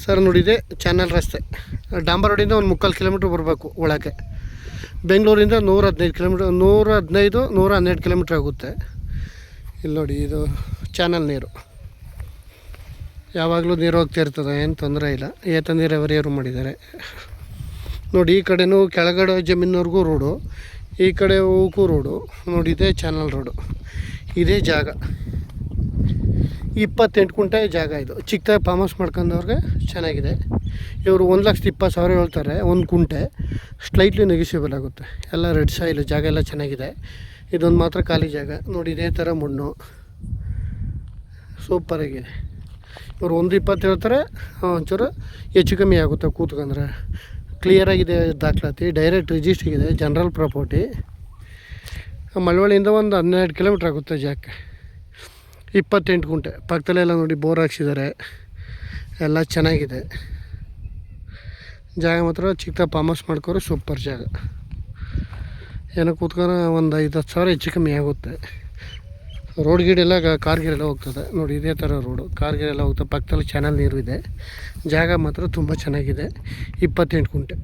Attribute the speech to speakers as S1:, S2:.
S1: Sir ನೋಡಿದೆ channel ರಸ್ತೆ ಡಾಂಬರ್ ರೋಡಿಂದ ಒಂದು 3/4 ಕಿಲೋಮೀಟ್ರ್ ಬರಬೇಕು ಒಳಗೆ. ಬೆಂಗಳೂರಿಂದ 115 ಕಿಲೋಮೀಟ್ರ್ 112 ಕಿಲೋಮೀಟ್ರ್ ಆಗುತ್ತೆ. ಇಲ್ಲಿ ನೋಡಿ, ಇದು ಚಾನಲ್ ನೀರು, ಯಾವಾಗಲೂ ನೀರು ಹೋಗ್ತಾ ಇರ್ತದೆ, ಏನು ತೊಂದರೆ ಇಲ್ಲ. ಏತ ನೀರಾವರಿಯವರು ಮಾಡಿದ್ದಾರೆ ನೋಡಿ. ಈ ಕಡೆನೂ ಕೆಳಗಡೆ ಜಮೀನವರೆಗೂ ರೋಡು, ಈ ಕಡೆ ಹೋಗೋಕ್ಕೂ ರೋಡು ನೋಡಿ. ಇದೇ ಚಾನಲ್ ರೋಡು, ಇದೇ ಜಾಗ 28 ಗುಂಟೆ ಜಾಗ. ಇದು ಚಿಕ್ಕದಾಗಿ ಫಾರ್ಮ್ ಹೌಸ್ ಮಾಡ್ಕೊಂಡವ್ರಿಗೆ ಚೆನ್ನಾಗಿದೆ. ಇವರು 1,20,000 ಹೇಳ್ತಾರೆ ಒಂದು ಗುಂಟೆ. ಸ್ಲೈಟ್ಲಿ ನೆಗಿಸಿಬಲ್ ಆಗುತ್ತೆ. ಎಲ್ಲ ರೆಡ್ ಸಾಯಿಲ್, ಜಾಗ ಎಲ್ಲ ಚೆನ್ನಾಗಿದೆ. ಇದೊಂದು ಮಾತ್ರ ಖಾಲಿ ಜಾಗ ನೋಡಿ. ಇದೇ ಥರ ಮಣ್ಣು ಸೂಪರಾಗಿದೆ. ಇವರು 1,20 ಹೇಳ್ತಾರೆ, ಒಂಚೂರು ಹೆಚ್ಚು ಕಮ್ಮಿ ಆಗುತ್ತೆ ಕೂತ್ಕೊಂಡ್ರೆ. ಕ್ಲಿಯರಾಗಿದೆ ದಾಖಲಾತಿ, ಡೈರೆಕ್ಟ್ ರಿಜಿಸ್ಟ್ರಿಗಿದೆ, ಜನರಲ್ ಪ್ರಾಪರ್ಟಿ. ಮಳವಳ್ಳಿಯಿಂದ ಒಂದು 12 ಕಿಲೋಮೀಟ್ರ್ ಆಗುತ್ತೆ ಜಾಗಕ್ಕೆ. 28 ಗುಂಟೆ. ಪಕ್ಕದಲ್ಲೆಲ್ಲ ನೋಡಿ ಬೋರ್ ಹಾಕ್ಸಿದ್ದಾರೆ, ಎಲ್ಲ ಚೆನ್ನಾಗಿದೆ ಜಾಗ. ಮಾತ್ರ ಚಿಕ್ಕ ಫಾರ್ಮ್ ಹೌಸ್ ಮಾಡ್ಕೋರು ಸೂಪರ್ ಜಾಗ. ಏನೋ ಕೂತ್ಕೊಂಡು ಒಂದು 5-10 ಸಾವಿರ ಹೆಚ್ಚು ಕಮ್ಮಿ ಆಗುತ್ತೆ. ರೋಡ್ ಗಿಡೆಲ್ಲ ಕಾರ್ ಗಿರೆಲ್ಲ ಹೋಗ್ತದೆ ನೋಡಿ. ಇದೇ ಥರ ರೋಡು, ಕಾರ್ ಗಿರೆಲ್ಲ ಹೋಗ್ತದೆ. ಪಕ್ಕದಲ್ಲಿ ಚಾನಲ್ ನೀರು ಇದೆ. ಜಾಗ ಮಾತ್ರ ತುಂಬ ಚೆನ್ನಾಗಿದೆ. 28 ಗುಂಟೆ.